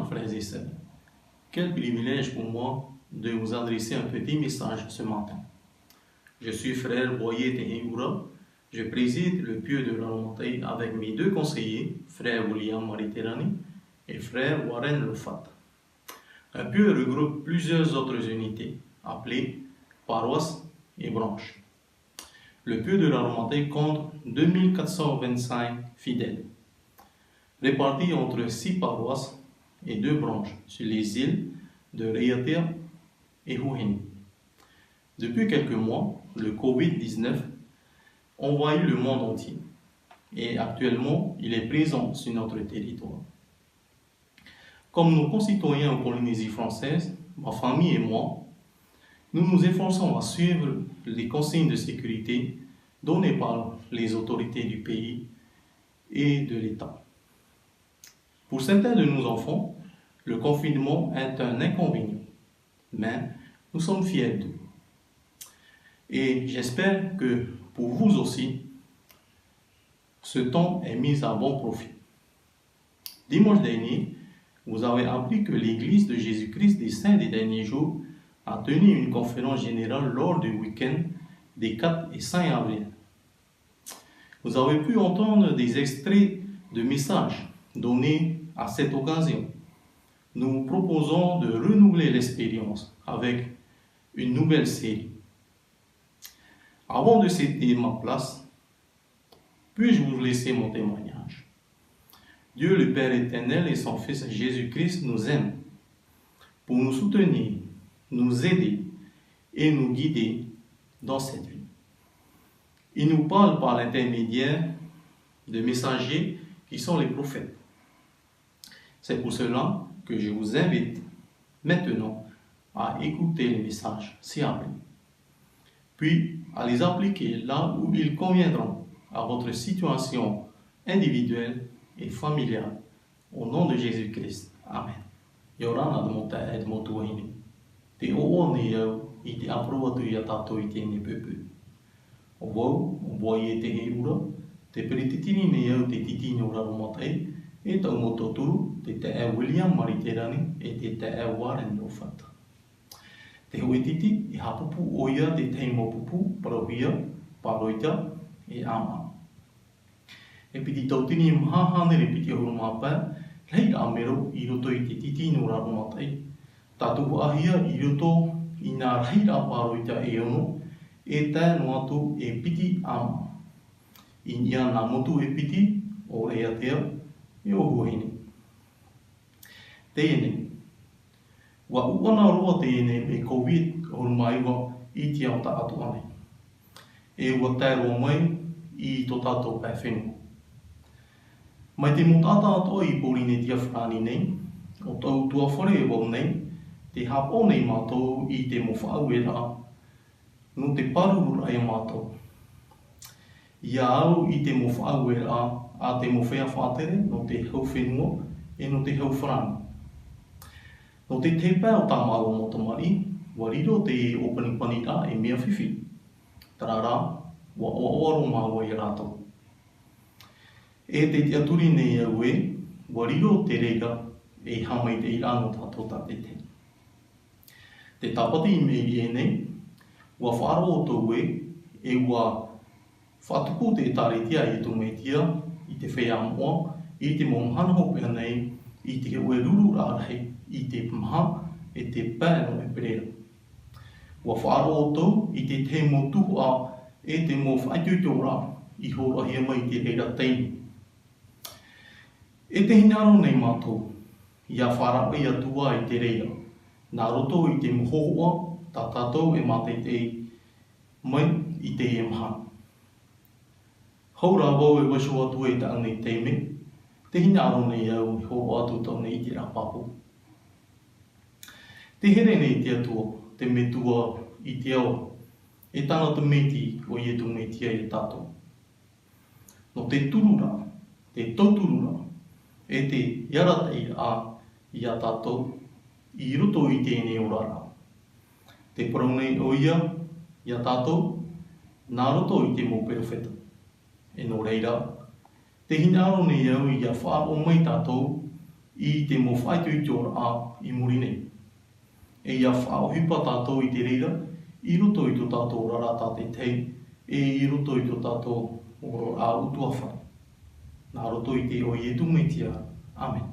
frères et sœurs. Quel privilège pour moi de vous adresser un petit message ce matin. Je suis frère Boye Teheoura. Je préside le pieu de la montée avec mes deux conseillers, frère William Mariterani et frère Warren Lofat. Un pieu regroupe plusieurs autres unités, appelées paroisses et branches. Le pieu de la remontée compte 2425 fidèles, répartis entre 6 paroisses et 2 branches sur les îles de Raiatea et Huhine. Depuis quelques mois, le Covid-19 envahit le monde entier et actuellement il est présent sur notre territoire. Comme nos concitoyens en Polynésie française, ma famille et moi, nous nous efforçons à suivre les consignes de sécurité données par les autorités du pays et de l'État. Pour certains de nos enfants, le confinement est un inconvénient, mais nous sommes fiers d'eux. Et j'espère que pour vous aussi, ce temps est mis à bon profit. Dimanche dernier, vous avez appris que l'Église de Jésus-Christ des Saints des Derniers Jours a tenu une conférence générale lors du week-end des 4 et 5 avril. Vous avez pu entendre des extraits de messages donnés à cette occasion. Nous vous proposons de renouveler l'expérience avec une nouvelle série. Avant de céder ma place, puis-je vous laisser mon témoignage. Dieu le Père éternel et son Fils Jésus-Christ nous aiment pour nous soutenir, nous aider et nous guider dans cette vie. Il nous parle par l'intermédiaire de messagers qui sont les prophètes. C'est pour cela que je vous invite maintenant à écouter les messages ci-après, puis à les appliquer là où ils conviendront à votre situation individuelle et familiale. Au nom de Jésus-Christ. Amen. Yorana de monta ed motuahini. Te oone yau I te aprovatu ia tato I tēne pepe. O wau, o Boye Teheoura, te perititini ne yau te titini o raro matai, e tau moto turu, te te William Mariterani, e te te Warren Lofat. Te hui titi, I hapupu o ia te teimo pupu, parohia, paroita, e ama. E piti tautini mahahane re piti ahuru mapa, lei amero I roto I te titini o raro matai. Tatu ahia I roto I nā reira paroita e ono, e tēnu atu e piti ama. I nia nā motu e piti, o Raiatea, e o Huhine. Tēnei. Wa uana roa tēnei me Covid o maiwa I te au ta atu ane. E ua tēroa mai I tō tātou pēwhenua. Mai te motata atoa I Polinesia whrani nei, o tau tua whare e wau nei, te hapo nei mātou I te mowhau e rā, no te paruru rai mātou. Ia au I te mowhau e rā, a te mowhea whātere, no te hau whenua, e no te hau whrani. No te tepa o tā mālo motomari, wa riro te opening pani rā e mea whiwhi. Tara rā, wa oaro māua e rātou. E te aturi nei au e, wa riro te reira, e hamai te irano tātou tā te te. Te tapati I mei e nei, wa whaaro o tau e wa whatupu te tāretia I tō meitia, I te whea moa, I te momhana hopea nei, I te ue ruru rārai, I te maha, e te pēno e perera. Wa whaaro o tau, I te te mo tuhu a, e te mo whaituto rā, I horahia mai te reira teini. E te hinaro nei mātou, ia whara ia tua I te reira. Nā roto I te mohohoa, tā tātou e mātei te mai I te e maha. Haura wau e waso atu e ta anei teime, te hinaro nei au I horo atu tau nei te rapapo. Te here nei te atua, te metua I te awa, e tāna te meti o I e tu metia I tātou. No te turura, te tauturura, e te iaratei a I a tātou, I roto I tēnei o rara. Te paraunei o ia, I a tātou, nā roto I te mō perofeta. E no reira, te hinaro nei au I a whaaro mai tātou, I te mo whai tui te ora a I muri nei. E ia whao hipa tātou I te reira, I roto I tō tātou rara tā te tei, e I roto I tō tātou oro a utua whai. Nā roto I te o I e tūmeitia. Amen.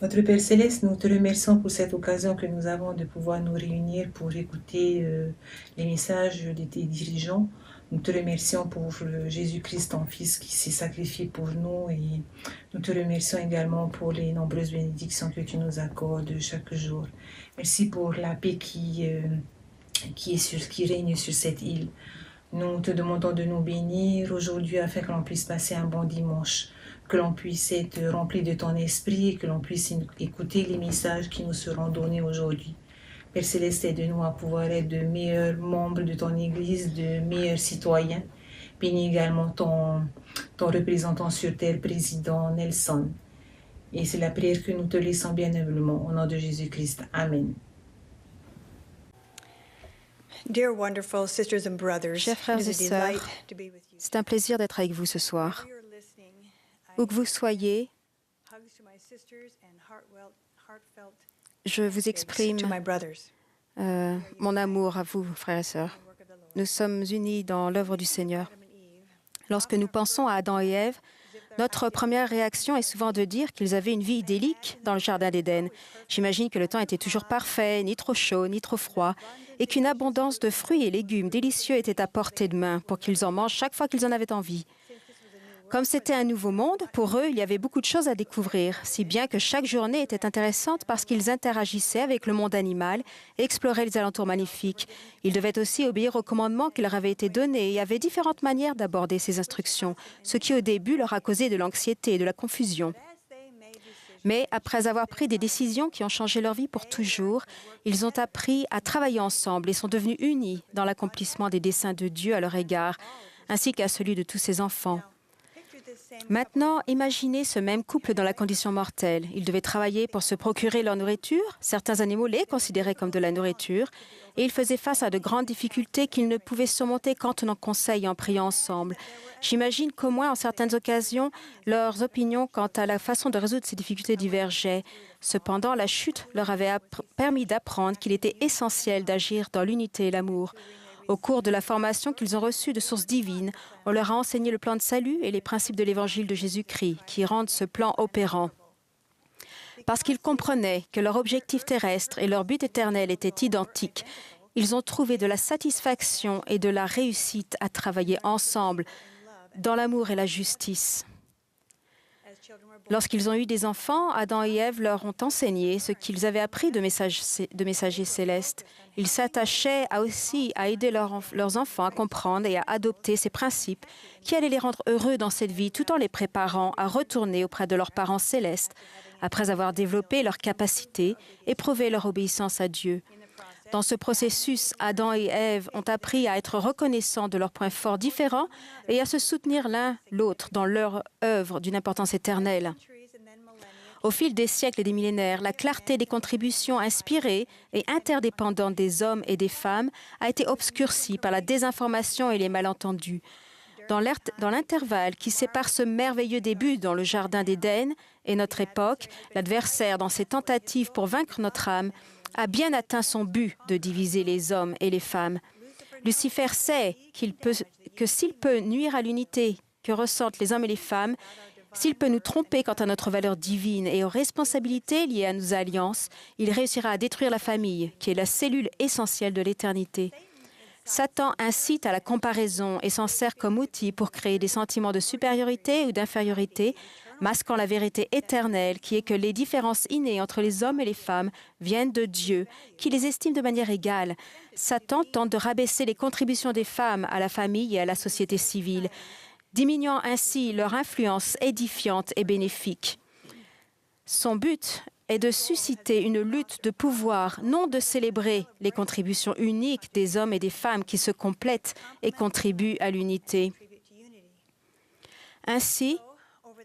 Notre Père Céleste, nous te remercions pour cette occasion que nous avons de pouvoir nous réunir pour écouter les messages de tes dirigeants. Nous te remercions pour Jésus-Christ, ton Fils, qui s'est sacrifié pour nous, et nous te remercions également pour les nombreuses bénédictions que tu nous accordes chaque jour. Merci pour la paix qui règne sur cette île. Nous te demandons de nous bénir aujourd'hui afin que l'on puisse passer un bon dimanche, que l'on puisse être rempli de ton esprit et que l'on puisse écouter les messages qui nous seront donnés aujourd'hui. Père Céleste, aide-nous à pouvoir être de meilleurs membres de ton Église, de meilleurs citoyens. Bénis également ton représentant sur terre, président Nelson. Et c'est la prière que nous te laissons bien humblement, au nom de Jésus-Christ. Amen. Dear wonderful sisters and brothers, Chers frères it et is a delight sœurs, to be with you. c'est un plaisir d'être avec vous ce soir. While you're listening, Où que vous soyez, hugs to my sisters and heartfelt je vous exprime to my brothers. mon amour à vous, frères et sœurs. Work of the Lord. Nous sommes unis dans l'œuvre du Seigneur. Adam and Eve, Lorsque nous pensons à Adam et Ève, notre première réaction est souvent de dire qu'ils avaient une vie idyllique dans le Jardin d'Éden. J'imagine que le temps était toujours parfait, ni trop chaud, ni trop froid, et qu'une abondance de fruits et légumes délicieux était à portée de main pour qu'ils en mangent chaque fois qu'ils en avaient envie. Comme c'était un nouveau monde, pour eux, il y avait beaucoup de choses à découvrir, si bien que chaque journée était intéressante parce qu'ils interagissaient avec le monde animal et exploraient les alentours magnifiques. Ils devaient aussi obéir aux commandements qui leur avaient été donnés et avaient différentes manières d'aborder ces instructions, ce qui au début leur a causé de l'anxiété et de la confusion. Mais après avoir pris des décisions qui ont changé leur vie pour toujours, ils ont appris à travailler ensemble et sont devenus unis dans l'accomplissement des desseins de Dieu à leur égard, ainsi qu'à celui de tous ses enfants. Maintenant, imaginez ce même couple dans la condition mortelle. Ils devaient travailler pour se procurer leur nourriture. Certains animaux les considéraient comme de la nourriture. Et ils faisaient face à de grandes difficultés qu'ils ne pouvaient surmonter qu'en tenant conseil et en priant ensemble. J'imagine qu'au moins, en certaines occasions, leurs opinions quant à la façon de résoudre ces difficultés divergeaient. Cependant, la chute leur avait permis d'apprendre qu'il était essentiel d'agir dans l'unité et l'amour. Au cours de la formation qu'ils ont reçue de sources divines, on leur a enseigné le plan de salut et les principes de l'Évangile de Jésus-Christ qui rendent ce plan opérant. Parce qu'ils comprenaient que leur objectif terrestre et leur but éternel étaient identiques, ils ont trouvé de la satisfaction et de la réussite à travailler ensemble dans l'amour et la justice. Lorsqu'ils ont eu des enfants, Adam et Ève leur ont enseigné ce qu'ils avaient appris de messagers célestes. Ils s'attachaient aussi à aider leurs enfants à comprendre et à adopter ces principes qui allaient les rendre heureux dans cette vie tout en les préparant à retourner auprès de leurs parents célestes après avoir développé leurs capacités et prouvé leur obéissance à Dieu. Dans ce processus, Adam et Ève ont appris à être reconnaissants de leurs points forts différents et à se soutenir l'un l'autre dans leur œuvre d'une importance éternelle. Au fil des siècles et des millénaires, la clarté des contributions inspirées et interdépendantes des hommes et des femmes a été obscurcie par la désinformation et les malentendus. Dans l'intervalle qui sépare ce merveilleux début dans le Jardin d'Éden et notre époque, l'adversaire, dans ses tentatives pour vaincre notre âme, a bien atteint son but de diviser les hommes et les femmes. Lucifer sait que s'il peut nuire à l'unité que ressentent les hommes et les femmes, s'il peut nous tromper quant à notre valeur divine et aux responsabilités liées à nos alliances, il réussira à détruire la famille, qui est la cellule essentielle de l'éternité. Satan incite à la comparaison et s'en sert comme outil pour créer des sentiments de supériorité ou d'infériorité, masquant la vérité éternelle qui est que les différences innées entre les hommes et les femmes viennent de Dieu, qui les estime de manière égale. Satan tente de rabaisser les contributions des femmes à la famille et à la société civile, diminuant ainsi leur influence édifiante et bénéfique. Son but est de susciter une lutte de pouvoir, non de célébrer les contributions uniques des hommes et des femmes qui se complètent et contribuent à l'unité. Ainsi,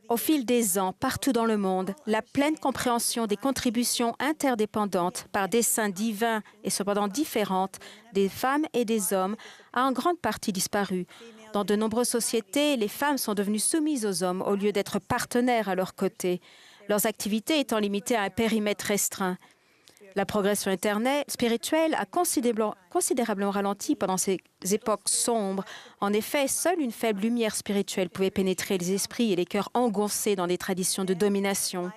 au fil des ans, partout dans le monde, la pleine compréhension des contributions interdépendantes par des saints divins et cependant différentes des femmes et des hommes a en grande partie disparu. Dans de nombreuses sociétés, les femmes sont devenues soumises aux hommes au lieu d'être partenaires à leur côté, leurs activités étant limitées à un périmètre restreint. La progression spirituelle a considérablement ralenti pendant ces époques sombres. En effet, seule une faible lumière spirituelle pouvait pénétrer les esprits et les cœurs engoncés dans des traditions de domination.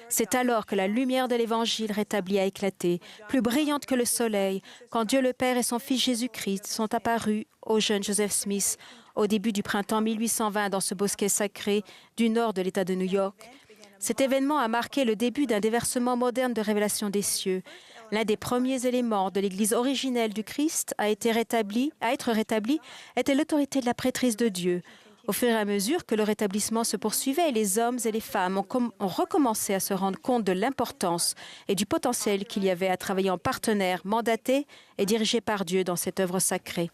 C'est alors que la lumière de l'Évangile rétablie a éclaté, plus brillante que le soleil, quand Dieu le Père et son Fils Jésus-Christ sont apparus au jeune Joseph Smith au début du printemps 1820 dans ce bosquet sacré du nord de l'État de New York. Cet événement a marqué le début d'un déversement moderne de révélation des cieux. L'un des premiers éléments de l'Église originelle du Christ à être rétabli était l'autorité de la prêtrise de Dieu. Au fur et à mesure que le rétablissement se poursuivait, les hommes et les femmes ont recommencé à se rendre compte de l'importance et du potentiel qu'il y avait à travailler en partenaire, mandaté et dirigé par Dieu dans cette œuvre sacrée.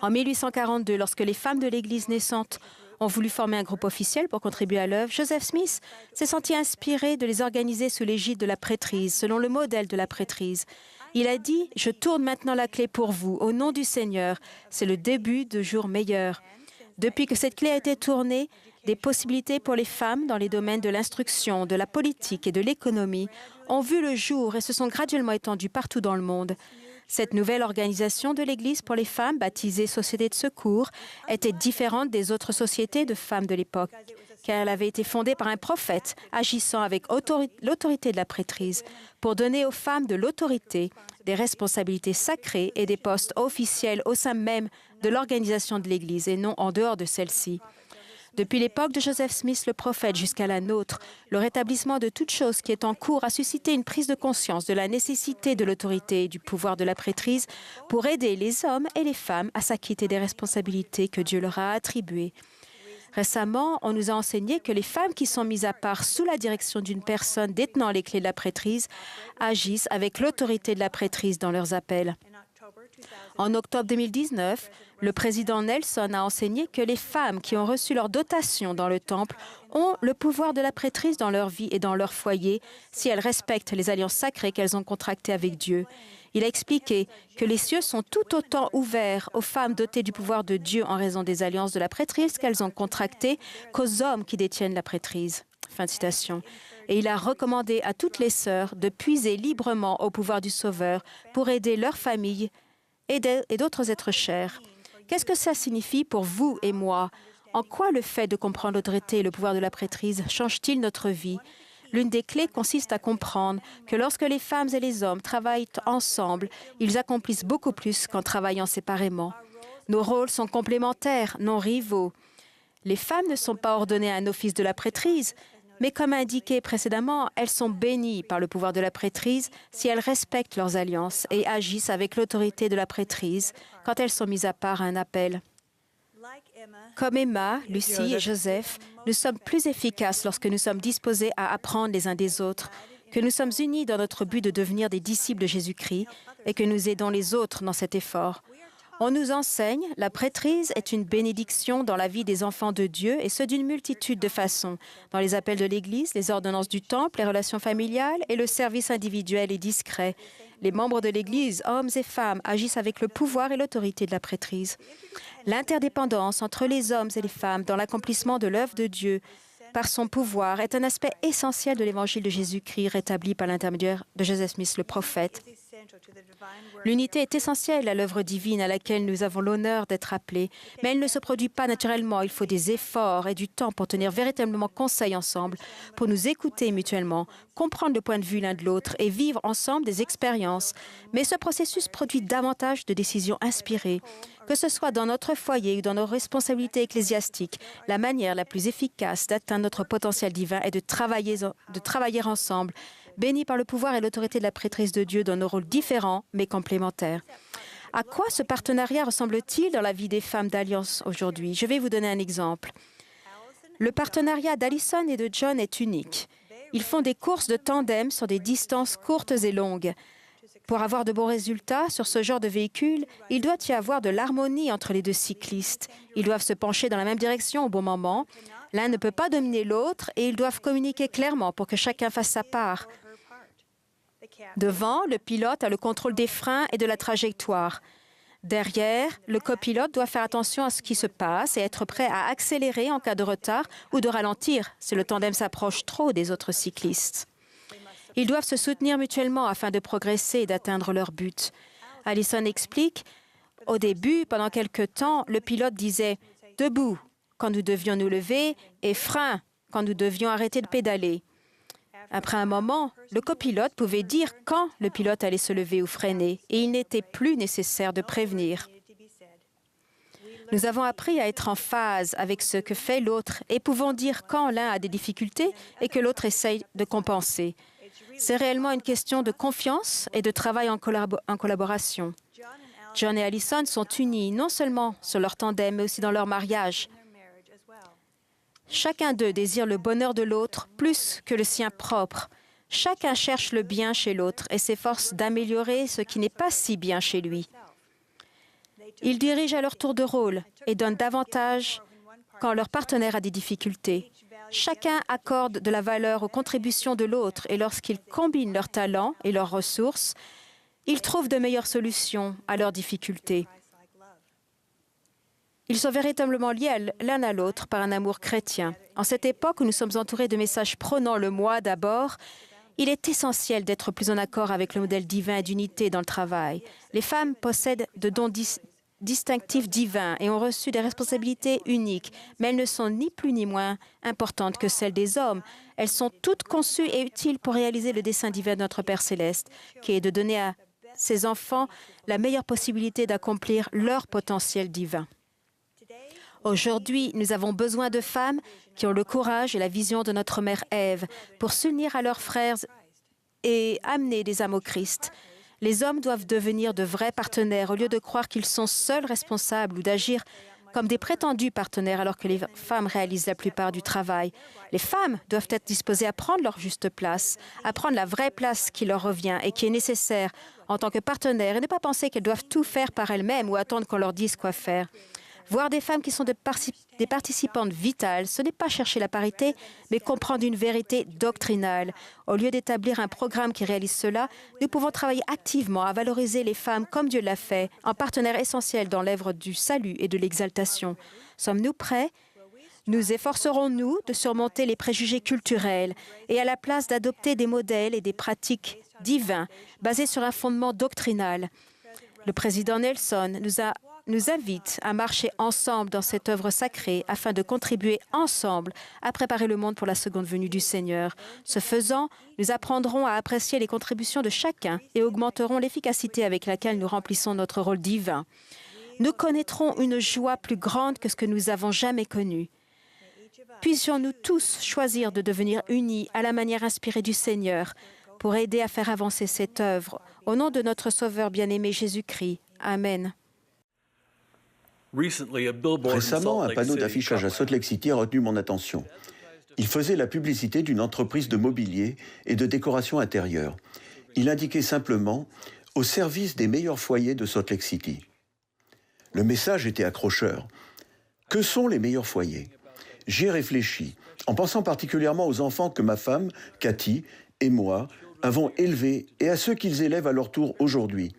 En 1842, lorsque les femmes de l'Église naissante ont voulu former un groupe officiel pour contribuer à l'œuvre, Joseph Smith s'est senti inspiré de les organiser sous l'égide de la prêtrise, selon le modèle de la prêtrise. Il a dit « Je tourne maintenant la clé pour vous, au nom du Seigneur. C'est le début de jours meilleurs. » Depuis que cette clé a été tournée, des possibilités pour les femmes dans les domaines de l'instruction, de la politique et de l'économie ont vu le jour et se sont graduellement étendues partout dans le monde. Cette nouvelle organisation de l'Église pour les femmes, baptisée Société de secours, était différente des autres sociétés de femmes de l'époque, car elle avait été fondée par un prophète agissant avec l'autorité de la prêtrise pour donner aux femmes de l'autorité, des responsabilités sacrées et des postes officiels au sein même de l'organisation de l'Église et non en dehors de celle-ci. Depuis l'époque de Joseph Smith le prophète jusqu'à la nôtre, le rétablissement de toute chose qui est en cours a suscité une prise de conscience de la nécessité de l'autorité et du pouvoir de la prêtrise pour aider les hommes et les femmes à s'acquitter des responsabilités que Dieu leur a attribuées. Récemment, on nous a enseigné que les femmes qui sont mises à part sous la direction d'une personne détenant les clés de la prêtrise agissent avec l'autorité de la prêtrise dans leurs appels. En octobre 2019, le président Nelson a enseigné que les femmes qui ont reçu leur dotation dans le temple ont le pouvoir de la prêtrise dans leur vie et dans leur foyer si elles respectent les alliances sacrées qu'elles ont contractées avec Dieu. Il a expliqué que les cieux sont tout autant ouverts aux femmes dotées du pouvoir de Dieu en raison des alliances de la prêtrise qu'elles ont contractées qu'aux hommes qui détiennent la prêtrise. Fin de citation. Et il a recommandé à toutes les sœurs de puiser librement au pouvoir du Sauveur pour aider leur famille et d'autres êtres chers. Qu'est-ce que ça signifie pour vous et moi? En quoi le fait de comprendre l'autorité et le pouvoir de la prêtrise change-t-il notre vie? L'une des clés consiste à comprendre que lorsque les femmes et les hommes travaillent ensemble, ils accomplissent beaucoup plus qu'en travaillant séparément. Nos rôles sont complémentaires, non rivaux. Les femmes ne sont pas ordonnées à un office de la prêtrise, mais comme indiqué précédemment, elles sont bénies par le pouvoir de la prêtrise si elles respectent leurs alliances et agissent avec l'autorité de la prêtrise quand elles sont mises à part à un appel. Comme Emma, Lucie et Joseph, nous sommes plus efficaces lorsque nous sommes disposés à apprendre les uns des autres, que nous sommes unis dans notre but de devenir des disciples de Jésus-Christ et que nous aidons les autres dans cet effort. On nous enseigne, la prêtrise est une bénédiction dans la vie des enfants de Dieu et ce d'une multitude de façons, dans les appels de l'Église, les ordonnances du temple, les relations familiales et le service individuel et discret. Les membres de l'Église, hommes et femmes, agissent avec le pouvoir et l'autorité de la prêtrise. L'interdépendance entre les hommes et les femmes dans l'accomplissement de l'œuvre de Dieu par son pouvoir est un aspect essentiel de l'Évangile de Jésus-Christ rétabli par l'intermédiaire de Joseph Smith le prophète. L'unité est essentielle à l'œuvre divine à laquelle nous avons l'honneur d'être appelés, mais elle ne se produit pas naturellement. Il faut des efforts et du temps pour tenir véritablement conseil ensemble, pour nous écouter mutuellement, comprendre le point de vue l'un de l'autre et vivre ensemble des expériences. Mais ce processus produit davantage de décisions inspirées. Que ce soit dans notre foyer ou dans nos responsabilités ecclésiastiques, la manière la plus efficace d'atteindre notre potentiel divin est de travailler ensemble, bénis par le pouvoir et l'autorité de la prêtrise de Dieu dans nos rôles différents mais complémentaires. À quoi ce partenariat ressemble-t-il dans la vie des femmes d'Alliance aujourd'hui? Je vais vous donner un exemple. Le partenariat d'Alison et de John est unique. Ils font des courses de tandem sur des distances courtes et longues. Pour avoir de bons résultats sur ce genre de véhicule, il doit y avoir de l'harmonie entre les deux cyclistes. Ils doivent se pencher dans la même direction au bon moment. L'un ne peut pas dominer l'autre et ils doivent communiquer clairement pour que chacun fasse sa part. Devant, le pilote a le contrôle des freins et de la trajectoire. Derrière, le copilote doit faire attention à ce qui se passe et être prêt à accélérer en cas de retard ou de ralentir si le tandem s'approche trop des autres cyclistes. Ils doivent se soutenir mutuellement afin de progresser et d'atteindre leur but. Alison explique, « Au début, pendant quelque temps, le pilote disait « debout » quand nous devions nous lever et « frein » quand nous devions arrêter de pédaler. Après un moment, le copilote pouvait dire quand le pilote allait se lever ou freiner et il n'était plus nécessaire de prévenir. Nous avons appris à être en phase avec ce que fait l'autre et pouvons dire quand l'un a des difficultés et que l'autre essaye de compenser. C'est réellement une question de confiance et de travail en collaboration. John et Alison sont unis non seulement sur leur tandem, mais aussi dans leur mariage. Chacun d'eux désire le bonheur de l'autre plus que le sien propre. Chacun cherche le bien chez l'autre et s'efforce d'améliorer ce qui n'est pas si bien chez lui. Ils dirigent à leur tour de rôle et donnent davantage quand leur partenaire a des difficultés. Chacun accorde de la valeur aux contributions de l'autre et lorsqu'ils combinent leurs talents et leurs ressources, ils trouvent de meilleures solutions à leurs difficultés. Ils sont véritablement liés l'un à l'autre par un amour chrétien. En cette époque où nous sommes entourés de messages prônant le moi d'abord, il est essentiel d'être plus en accord avec le modèle divin d'unité dans le travail. Les femmes possèdent de dons distinctifs divins et ont reçu des responsabilités uniques, mais elles ne sont ni plus ni moins importantes que celles des hommes. Elles sont toutes conçues et utiles pour réaliser le dessein divin de notre Père céleste, qui est de donner à ses enfants la meilleure possibilité d'accomplir leur potentiel divin. Aujourd'hui, nous avons besoin de femmes qui ont le courage et la vision de notre mère Ève pour s'unir à leurs frères et amener des âmes au Christ. Les hommes doivent devenir de vrais partenaires au lieu de croire qu'ils sont seuls responsables ou d'agir comme des prétendus partenaires alors que les femmes réalisent la plupart du travail. Les femmes doivent être disposées à prendre leur juste place, à prendre la vraie place qui leur revient et qui est nécessaire en tant que partenaires et ne pas penser qu'elles doivent tout faire par elles-mêmes ou attendre qu'on leur dise quoi faire. Voir des femmes qui sont des participantes vitales, ce n'est pas chercher la parité, mais comprendre une vérité doctrinale. Au lieu d'établir un programme qui réalise cela, nous pouvons travailler activement à valoriser les femmes comme Dieu l'a fait, en partenaire essentiel dans l'œuvre du salut et de l'exaltation. Sommes-nous prêts? Nous efforcerons-nous de surmonter les préjugés culturels et à la place d'adopter des modèles et des pratiques divins basés sur un fondement doctrinal? Le président Nelson nous invite à marcher ensemble dans cette œuvre sacrée afin de contribuer ensemble à préparer le monde pour la seconde venue du Seigneur. Ce faisant, nous apprendrons à apprécier les contributions de chacun et augmenterons l'efficacité avec laquelle nous remplissons notre rôle divin. Nous connaîtrons une joie plus grande que ce que nous avons jamais connu. Puissions-nous tous choisir de devenir unis à la manière inspirée du Seigneur pour aider à faire avancer cette œuvre. Au nom de notre Sauveur bien-aimé Jésus-Christ. Amen. Récemment, un panneau d'affichage à Salt Lake City a retenu mon attention. Il faisait la publicité d'une entreprise de mobilier et de décoration intérieure. Il indiquait simplement « Au service des meilleurs foyers de Salt Lake City ». Le message était accrocheur. Que sont les meilleurs foyers ? J'y ai réfléchi, en pensant particulièrement aux enfants que ma femme, Cathy, et moi avons élevés et à ceux qu'ils élèvent à leur tour aujourd'hui.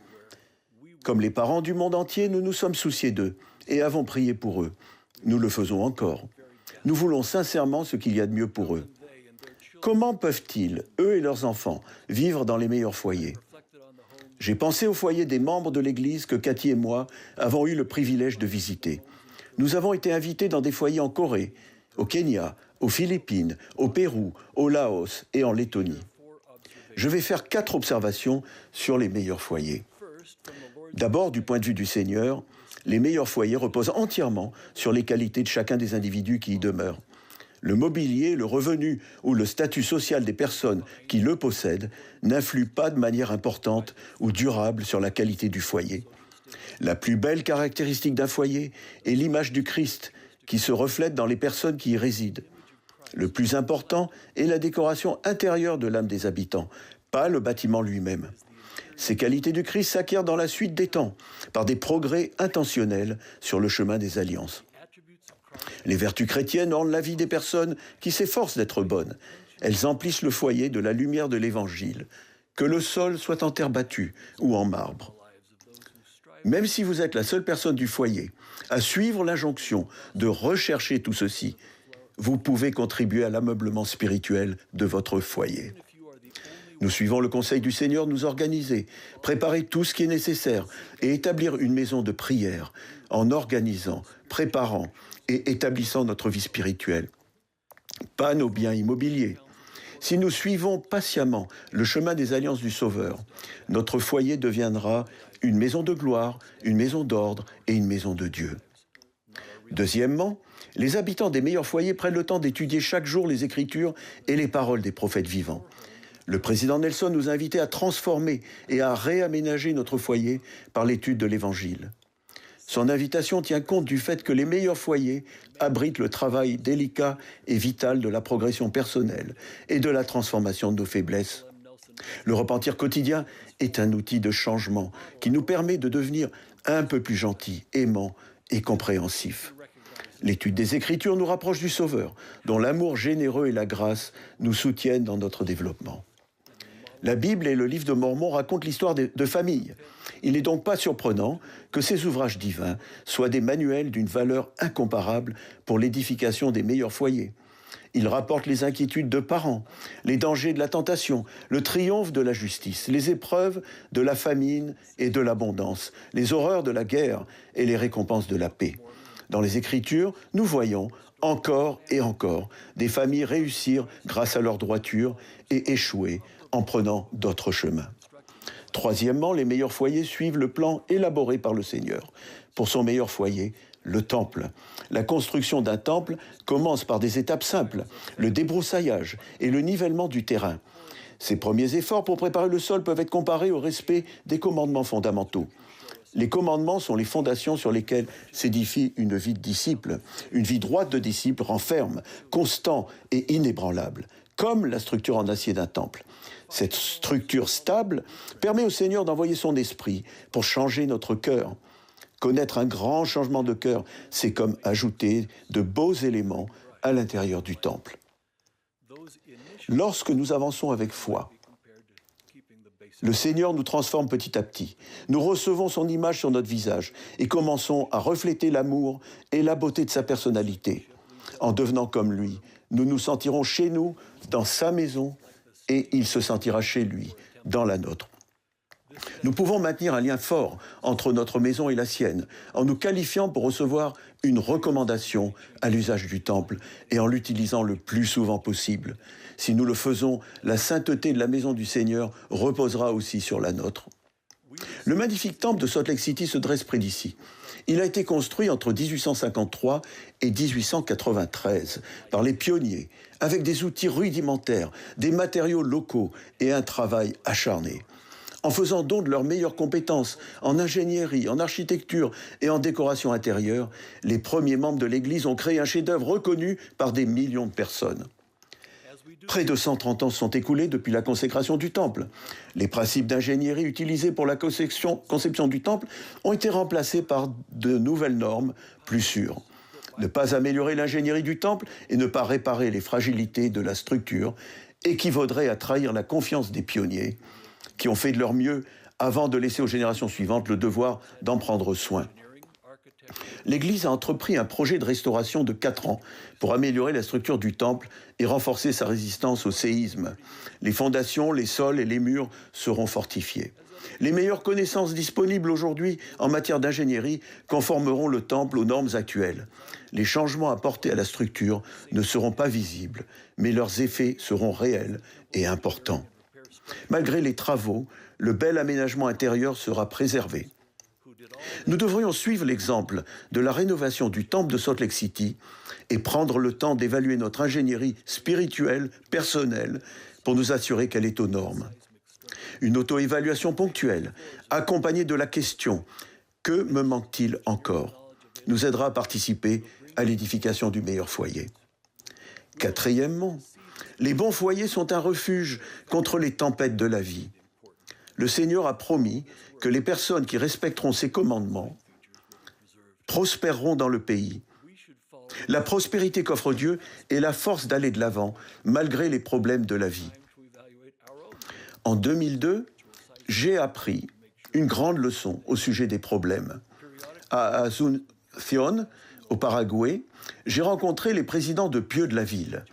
Comme les parents du monde entier, nous nous sommes souciés d'eux et avons prié pour eux. Nous le faisons encore. Nous voulons sincèrement ce qu'il y a de mieux pour eux. Comment peuvent-ils, eux et leurs enfants, vivre dans les meilleurs foyers ? J'ai pensé au foyer des membres de l'Église que Cathy et moi avons eu le privilège de visiter. Nous avons été invités dans des foyers en Corée, au Kenya, aux Philippines, au Pérou, au Laos et en Lettonie. Je vais faire 4 observations sur les meilleurs foyers. D'abord, du point de vue du Seigneur, les meilleurs foyers reposent entièrement sur les qualités de chacun des individus qui y demeurent. Le mobilier, le revenu ou le statut social des personnes qui le possèdent n'influent pas de manière importante ou durable sur la qualité du foyer. La plus belle caractéristique d'un foyer est l'image du Christ qui se reflète dans les personnes qui y résident. Le plus important est la décoration intérieure de l'âme des habitants, pas le bâtiment lui-même. Ces qualités du Christ s'acquièrent dans la suite des temps, par des progrès intentionnels sur le chemin des alliances. Les vertus chrétiennes ornent la vie des personnes qui s'efforcent d'être bonnes. Elles emplissent le foyer de la lumière de l'Évangile, que le sol soit en terre battue ou en marbre. Même si vous êtes la seule personne du foyer à suivre l'injonction de rechercher tout ceci, vous pouvez contribuer à l'ameublement spirituel de votre foyer. Nous suivons le conseil du Seigneur, nous organiser, préparer tout ce qui est nécessaire et établir une maison de prière en organisant, préparant et établissant notre vie spirituelle. Pas nos biens immobiliers. Si nous suivons patiemment le chemin des alliances du Sauveur, notre foyer deviendra une maison de gloire, une maison d'ordre et une maison de Dieu. Deuxièmement, les habitants des meilleurs foyers prennent le temps d'étudier chaque jour les Écritures et les paroles des prophètes vivants. Le président Nelson nous a invités à transformer et à réaménager notre foyer par l'étude de l'Évangile. Son invitation tient compte du fait que les meilleurs foyers abritent le travail délicat et vital de la progression personnelle et de la transformation de nos faiblesses. Le repentir quotidien est un outil de changement qui nous permet de devenir un peu plus gentils, aimants et compréhensifs. L'étude des Écritures nous rapproche du Sauveur, dont l'amour généreux et la grâce nous soutiennent dans notre développement. La Bible et le livre de Mormon racontent l'histoire de familles. Il n'est donc pas surprenant que ces ouvrages divins soient des manuels d'une valeur incomparable pour l'édification des meilleurs foyers. Ils rapportent les inquiétudes de parents, les dangers de la tentation, le triomphe de la justice, les épreuves de la famine et de l'abondance, les horreurs de la guerre et les récompenses de la paix. Dans les Écritures, nous voyons encore et encore des familles réussir grâce à leur droiture et échouer en prenant d'autres chemins. Troisièmement, les meilleurs foyers suivent le plan élaboré par le Seigneur. Pour son meilleur foyer, le temple. La construction d'un temple commence par des étapes simples, le débroussaillage et le nivellement du terrain. Ces premiers efforts pour préparer le sol peuvent être comparés au respect des commandements fondamentaux. Les commandements sont les fondations sur lesquelles s'édifie une vie de disciple. Une vie droite de disciple rend ferme, constant et inébranlable, comme la structure en acier d'un temple. Cette structure stable permet au Seigneur d'envoyer son esprit pour changer notre cœur. Connaître un grand changement de cœur, c'est comme ajouter de beaux éléments à l'intérieur du temple. Lorsque nous avançons avec foi, le Seigneur nous transforme petit à petit. Nous recevons son image sur notre visage et commençons à refléter l'amour et la beauté de sa personnalité. En devenant comme lui, nous nous sentirons chez nous, dans sa maison, et il se sentira chez lui, dans la nôtre. Nous pouvons maintenir un lien fort entre notre maison et la sienne, en nous qualifiant pour recevoir une recommandation à l'usage du temple et en l'utilisant le plus souvent possible. Si nous le faisons, la sainteté de la maison du Seigneur reposera aussi sur la nôtre. Le magnifique temple de Salt Lake City se dresse près d'ici. Il a été construit entre 1853 et 1893 par les pionniers, avec des outils rudimentaires, des matériaux locaux et un travail acharné. En faisant don de leurs meilleures compétences en ingénierie, en architecture et en décoration intérieure, les premiers membres de l'Église ont créé un chef-d'œuvre reconnu par des millions de personnes. Près de 130 ans se sont écoulés depuis la consécration du temple. Les principes d'ingénierie utilisés pour la conception du temple ont été remplacés par de nouvelles normes plus sûres. Ne pas améliorer l'ingénierie du temple et ne pas réparer les fragilités de la structure équivaudrait à trahir la confiance des pionniers qui ont fait de leur mieux avant de laisser aux générations suivantes le devoir d'en prendre soin. L'Église a entrepris un projet de restauration de 4 ans pour améliorer la structure du temple et renforcer sa résistance au séisme. Les fondations, les sols et les murs seront fortifiés. Les meilleures connaissances disponibles aujourd'hui en matière d'ingénierie conformeront le temple aux normes actuelles. Les changements apportés à la structure ne seront pas visibles, mais leurs effets seront réels et importants. Malgré les travaux, le bel aménagement intérieur sera préservé. Nous devrions suivre l'exemple de la rénovation du temple de Salt Lake City et prendre le temps d'évaluer notre ingénierie spirituelle, personnelle, pour nous assurer qu'elle est aux normes. Une auto-évaluation ponctuelle, accompagnée de la question « Que me manque-t-il encore ?» nous aidera à participer à l'édification du meilleur foyer. Quatrièmement, les bons foyers sont un refuge contre les tempêtes de la vie. Le Seigneur a promis que les personnes qui respecteront ses commandements prospéreront dans le pays. La prospérité qu'offre Dieu est la force d'aller de l'avant, malgré les problèmes de la vie. En 2002, j'ai appris une grande leçon au sujet des problèmes. À Asunción, au Paraguay, j'ai rencontré les présidents de Pieux de la ville.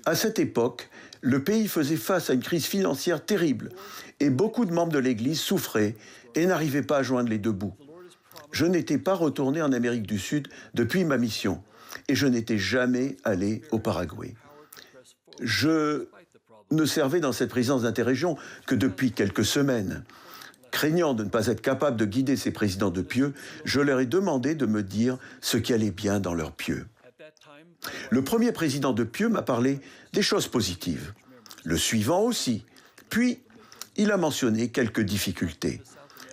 À cette époque, le pays faisait face à une crise financière terrible et beaucoup de membres de l'Église souffraient et n'arrivaient pas à joindre les deux bouts. Je n'étais pas retourné en Amérique du Sud depuis ma mission et je n'étais jamais allé au Paraguay. Je ne servais dans cette présidence d'interrégion que depuis quelques semaines. Craignant de ne pas être capable de guider ces présidents de Pieux, je leur ai demandé de me dire ce qui allait bien dans leur Pieux. Le premier président de Pieux m'a parlé des choses positives. Le suivant aussi. Puis, il a mentionné quelques difficultés.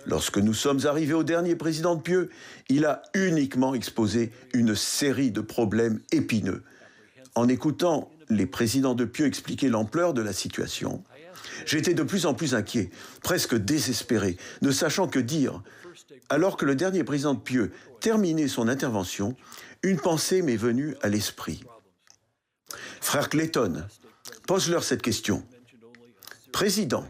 Lorsque nous sommes arrivés au dernier président de Pieux, il a uniquement exposé une série de problèmes épineux. En écoutant les présidents de Pieux expliquer l'ampleur de la situation, j'étais de plus en plus inquiet, presque désespéré, ne sachant que dire. Alors que le dernier président de Pieux terminait son intervention, une pensée m'est venue à l'esprit. Frère Clayton, pose-leur cette question. Président,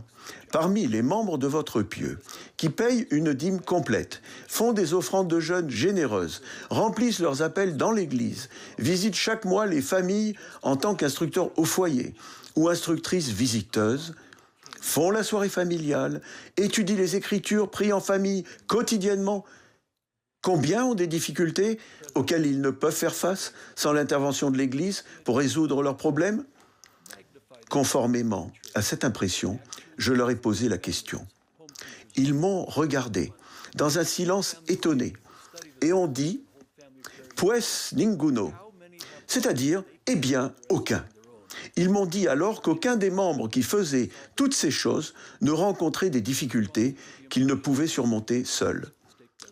parmi les membres de votre Pieux, qui payent une dîme complète, font des offrandes de jeûne généreuses, remplissent leurs appels dans l'Église, visitent chaque mois les familles en tant qu'instructeurs au foyer ou instructrices visiteuses, font la soirée familiale, étudient les Écritures, prient en famille quotidiennement. Combien ont des difficultés auxquelles ils ne peuvent faire face sans l'intervention de l'Église pour résoudre leurs problèmes? Conformément à cette impression, je leur ai posé la question. Ils m'ont regardé dans un silence étonné et ont dit « Pues ninguno », c'est-à-dire « Eh bien, aucun ». Ils m'ont dit alors qu'aucun des membres qui faisaient toutes ces choses ne rencontrait des difficultés qu'ils ne pouvaient surmonter seuls.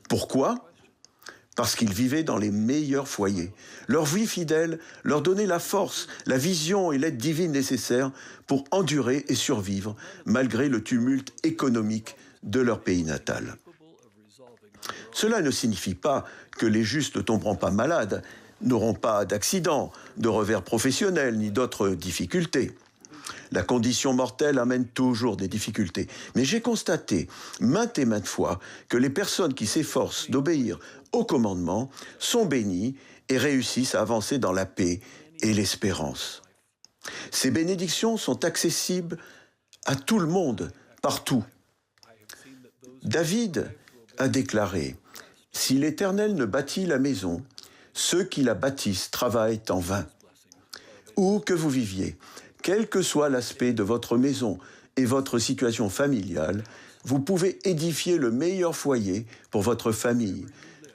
Pourquoi ? Parce qu'ils vivaient dans les meilleurs foyers. Leur vie fidèle leur donnait la force, la vision et l'aide divine nécessaires pour endurer et survivre malgré le tumulte économique de leur pays natal. Cela ne signifie pas que les justes ne tomberont pas malades, n'auront pas d'accident, de revers professionnels ni d'autres difficultés. La condition mortelle amène toujours des difficultés. Mais j'ai constaté maintes et maintes fois que les personnes qui s'efforcent d'obéir au commandement sont bénies et réussissent à avancer dans la paix et l'espérance. Ces bénédictions sont accessibles à tout le monde, partout. David a déclaré « Si l'Éternel ne bâtit la maison, ceux qui la bâtissent travaillent en vain. » Où que vous viviez, quel que soit l'aspect de votre maison et votre situation familiale, vous pouvez édifier le meilleur foyer pour votre famille.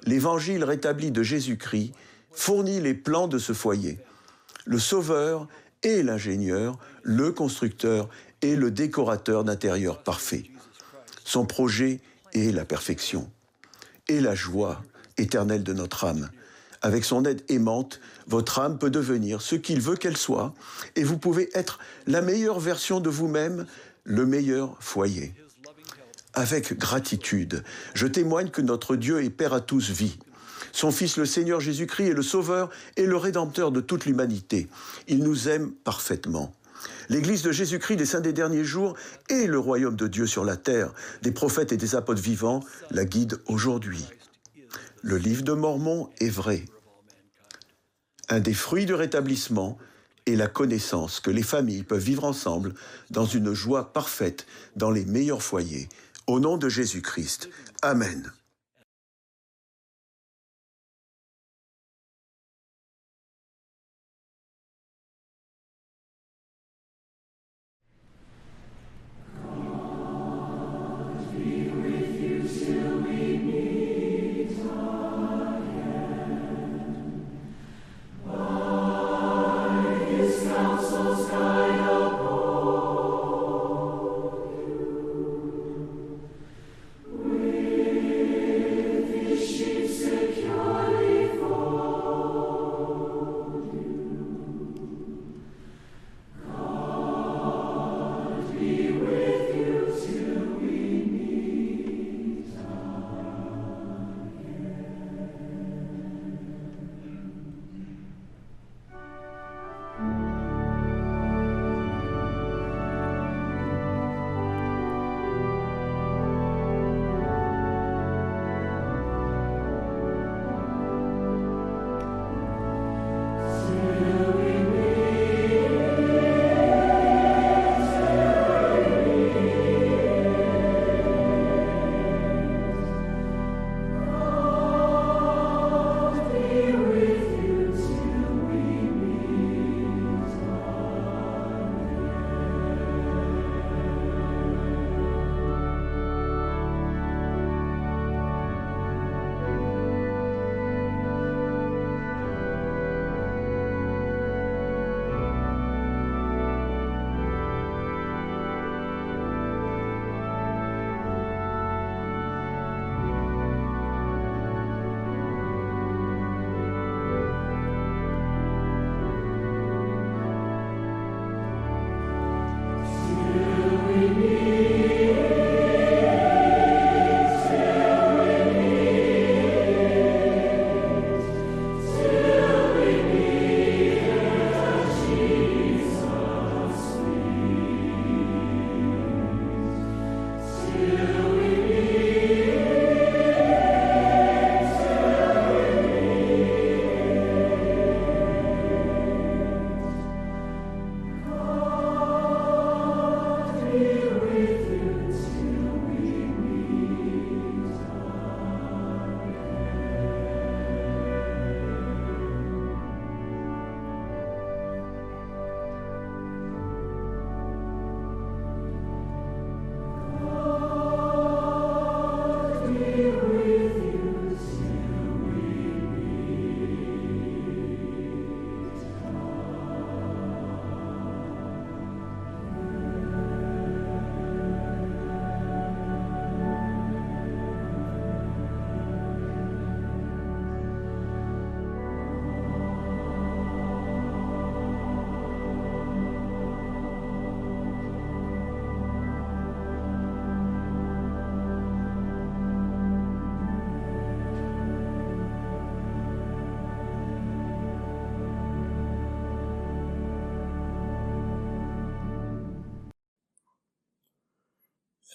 L'Évangile rétabli de Jésus-Christ fournit les plans de ce foyer. Le Sauveur est l'ingénieur, le constructeur et le décorateur d'intérieur parfait. Son projet est la perfection et la joie éternelle de notre âme. Avec son aide aimante, votre âme peut devenir ce qu'il veut qu'elle soit et vous pouvez être la meilleure version de vous-même, le meilleur foyer. Avec gratitude, je témoigne que notre Dieu et Père à tous vit. Son Fils, le Seigneur Jésus-Christ, est le Sauveur et le Rédempteur de toute l'humanité. Il nous aime parfaitement. L'Église de Jésus-Christ des saints des derniers jours est le royaume de Dieu sur la terre. Des prophètes et des apôtres vivants la guident aujourd'hui. Le livre de Mormon est vrai. Un des fruits du rétablissement est la connaissance que les familles peuvent vivre ensemble dans une joie parfaite dans les meilleurs foyers. Au nom de Jésus-Christ. Amen.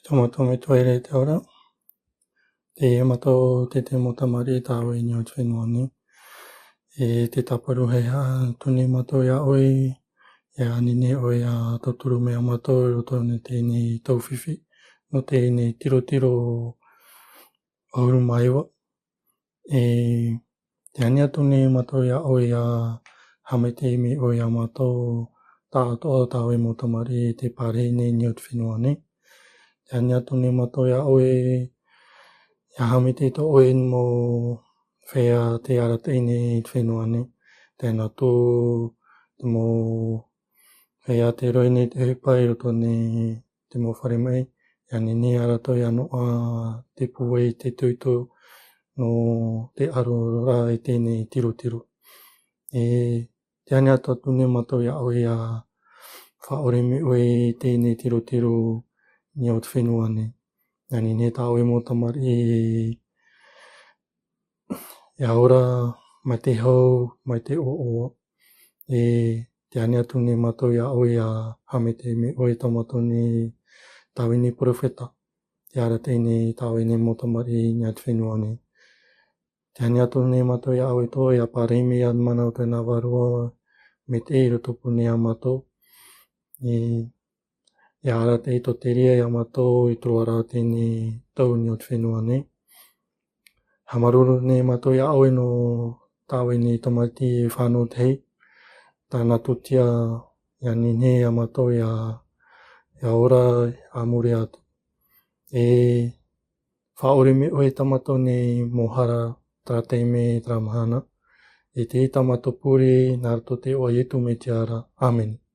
Tomatome toile te ora. Te yamato te te motamari tāo i nio tuinuani. E te taparu hei ha tuni mato ia oi. E anine oi a toturu mea mato i roto ne te ni tauwhiwhi. no te ne tiro tiro auru maiwa. Te ani atu ne matou ia oe a hamete me oe a matou tātoa tāu e motamari te pārei ne ni o te whenua ne. Te ani atu ne matou ia oe ia hamete to oe mo whea te ara teine te whenua ne. Tēnā tō te mo whea te roi ne te hepai roto ne te mo whare mai. Ia ne ara toi anoa te puwei te tuito no te aro rā e tēnei tiro tiro. Te ani atu ne matou ia oe a whaore me oe tēnei tiro tiro ni o te whenua ne. Ia ne tā oe mo tamari ia ora mai te hau, mai te o. Te ani atu ne matou ia oe a hamete me oe tamato ne tāwe ni profeta. Te ara tēnei tāwe ne mo tamari ni a te whenua ne. Te ani atu ne matou ia oe tō ia pārei me ia mana o tēnā warua me te eiro tupu ne a matou. Ia ara te ito te ria ia matou i tō ara tēnei tau ni o te whenua ne. Hamaruru ne matou ia oe no tāwe ni tamati e whānau te hei. Tāna tutia ia ne ia matou ia ora a muri atu. Whaore me oe tamato ne mohara tātei me tramahana. Te tamato puri nā rato te oa etu me te ara. Amen.